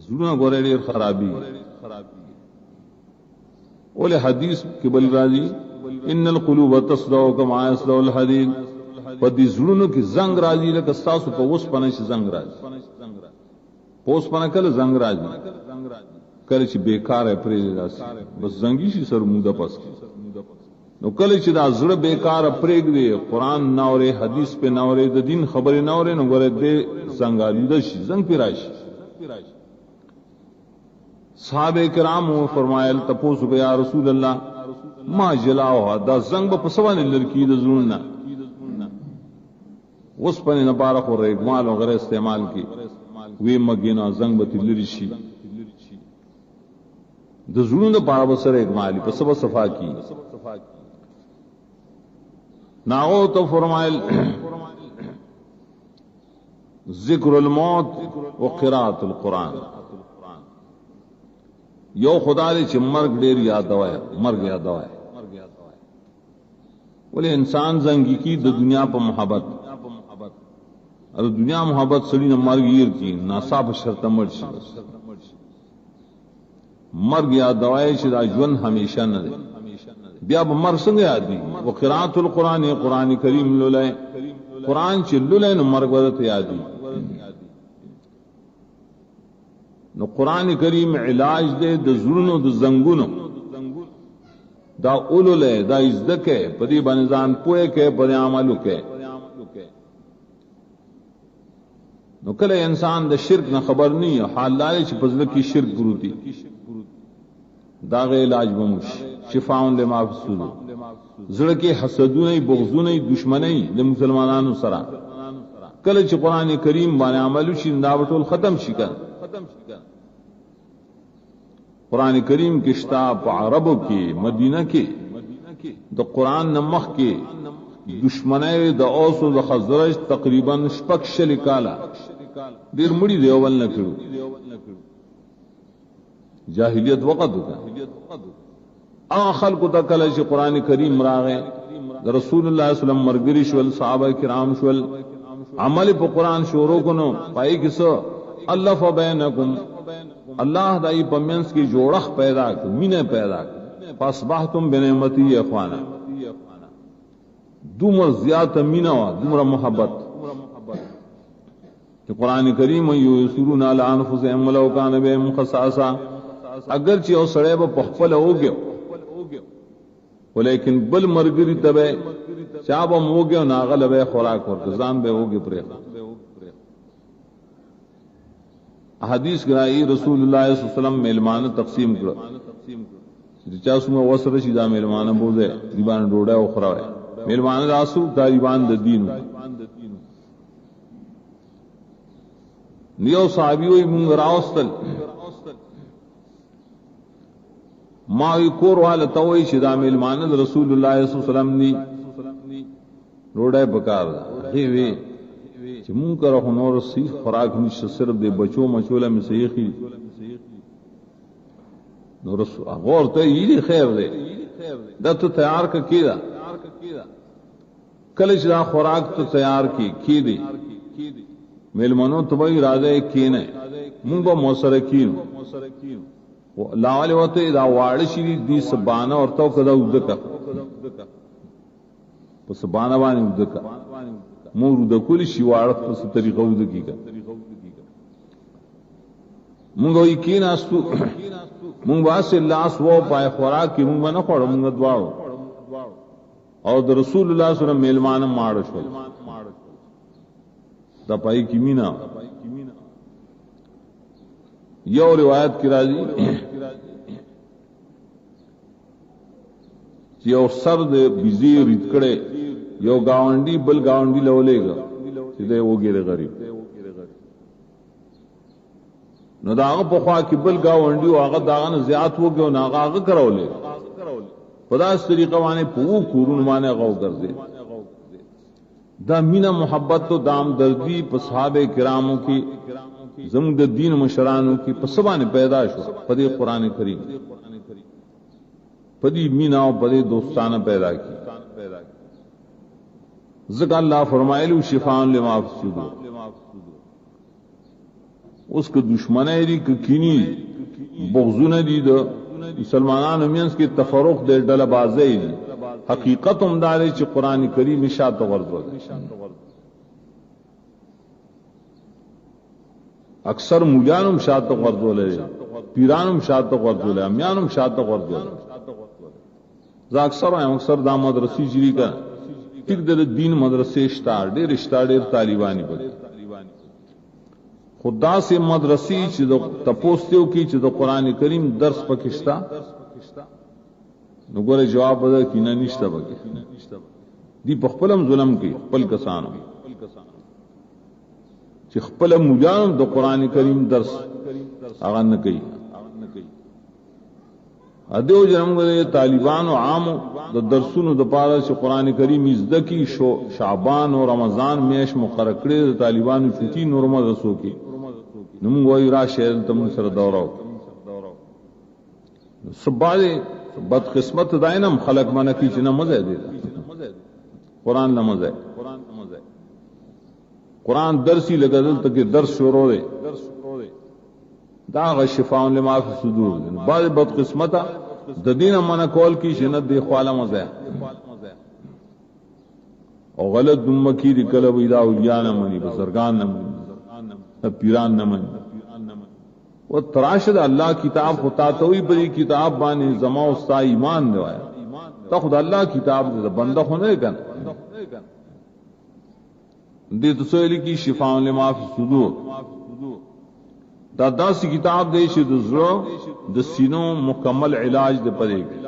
زړونه ګورې ډېر خرابي ولې حدیث کې بل راځي ان القلوب تصدع كما يصدع الحديد په دې زړونو کې زنګ راځي لکه تاسو په اوس پنه شي زنګ راځي پوس پنه کله زنګ راځي کله چې بیکاره پرې راځي بس زنګي شي سر موده پس نو کله چې دا زړه بیکاره پرېږدي قران ناوره حدیث په ناوره د دین خبره ناوره نو ګوره دې څنګه شي زنګ پیراشي صحابه کرامو فرمایل تپوسو یا رسول الله ما جلاو دا زنګ په سوانه لړکی د زړه اوس په نه بار خو رېګمال او غیر استعمال کی وی مګینا زنګ به تلری شي د زړونو په اړه سره اګمالي په سبا صفا کی ناو تو فرمایل ذکر الموت وقراءة القرآن یو خدا دې چې مرګ ډیر یاد وای مرګ یاد وای ولې انسان زنګی کی د دنیا په محبت او دنیا محبت سړی نه مرګ یې کی ناصاب شرط مړ شي مرګ یاد وای چې دا ژوند همیشه نه دی بیا به مرګ څنګه یاد دی وقراءة القرآن قرآن کریم لولای قرآن چې لولای نو مرګ ورته یاد دی نو قرآن کریم علاج دے د زړونو د زنګونو دا اولله دا ازدکه په دې باندې ځان پوهه کې په عملو کې نو کله انسان د شرک نه خبر نه حال لای چې پزله کې شرک پروتي دا غي علاج بموش شفاون لما فی الصدور زړه کې حسدونه بغضونه دشمنی د مسلمانانو سره کله چې قرآن کریم باندې عملو شي دا ټول ختم شي قرآن کریم کی شتاب عربوں کی مدینہ کی د قرآن نمخ کی دشمنی د اوس او د خزرج تقریبا شپږ شل کاله ډیر مړي دی اول نه کړو جاهلیت وقت وکړه هغه خلکو ته کله چې قرآن کریم راغی د رسول الله صلی الله علیه وسلم مرګري شول صحابه کرام شول عمل په قرآن شروع کونو پای کیسه الله فبینکم اللہ دائی پمینس کی جوڑخ پیدا کر مینہ پیدا کر فاصبحتم بنعمتی اخوانا دومر زیادہ مینہ ہوا دومر محبت کہ قرآن کریم یسرون علی انفسهم ولو کان بهم خصاصہ اگرچہ او سڑے با پخپل ہو گیا ولیکن بل مرگری تبے چابا ہو گیا ناغل بے خوراک ورکزان بے ہو گیا پریخ حدیث گرائی رسول اللہ صلی اللہ علیہ وسلم میلمان تقسیم کرو چا سمو وسر شي دا میلمان بوزه دیبان ډوډۍ او خراوه میلمان راسو دا دیبان د دین نیو صحابي وي مونږ راوستل ما وی کور والا توي چې دا میلمان رسول الله صلی الله علیه وسلم ني ډوډۍ پکار دی وی چې مونږ کرو نور سی خوراک نشه صرف د بچو مچوله می صحیحي نور غور ته یی خیر دی دا ته تیار کیدا کله چې دا خوراک ته تیار کی دی ملمنو ته وی راځي کینه مونږ به موسره کینو لاواله وته دا واړ شي دي سبانه ورته کدا ودکا په سبانه باندې ودکا مور د کل شي واړه په طریقو د کیګه مونږ یې کیناستو مونږ واسه لاس وو پای خوراک کې مونږ نه خوړو مونږ دواړو او د رسول الله صلی الله علیه وسلم میلمان ماړ شو دا پای کې مینا یو روایت کې راځي چې یو سر د بيزي رید کړي یو گاونډي بل گاونډي لولېګا چې دا وګړي غریب نو داغه په خوا کې بل گاونډي او هغه داغه زیات وګو نه هغه کرولې په داس طریقه باندې په کورونه باندې غو ګرځي دا مینا محبت او دام دردی په صحابه کرامو کې زموږ د دین مشرانو کې په سبانه پیدا شو په دې قران کریم په دې مینا او په دې دوستانه پیدا کی ذکر اللہ فرمائلو شفاء لما فی الصدور उसके दुश्मनी दी कीनी बगजुन दी द मुसलमानों मियंस की तफरुख दे डलबाज़ी दी हकीकत उमदारे च कुरान करीम इशात गर्द अक्सर मुजानुम शात गर्दोले पीरानुम शात गर्दोले अम्यानुम शात गर्दोले अक्सर दा मदरसी जिरी का टिक दे दीन मदरसे स्टार तालिबानी बने खुदा से मदरसी चिदो तपोस्तेव की चिदो कुरान करीम दर्स पकिस्ता नगोरे जवाब बदल की न निश्ता बगे दी पखपलम जुलम की पल कसानो ची खपलम मुजान दो कुरान करीम दर्स आगा न कई अदो जन्म गए तालिबान और आम द दरसुन द पारा से कुरान करीम इज्जकी शो शाबान और रमजान मेश मुकरकड़े तालिबान छुटी नोरमा रसो की नम वही रा शहर तम सर दौरा सुबाले बदकिस्मत दायनम खलक मन की चिन्ह मजे दे कुरान न मजे कुरान दरसी लगदल तक दर्स शुरू दे दाग शिफाउन लिमा फी सुदूर बाद बदकिस्मत द दीन मन कॉल की शिनत दे ख्वाला मजे और गलत दुम्मकी रिकल विदा उलिया न मनी बसरगान न मनी पीरान न मनी वो तराशद अल्लाह किताब होता तो ही बड़ी किताब बानी जमा उस्ता ईमान दवाया तो खुद अल्लाह किताब दे बंदा होने का दे तो सोली की शिफाउन लिमा फी सुदूर दादा सी किताब दे दुजरो द सीनो मुकम्मल इलाज दे पड़ेगी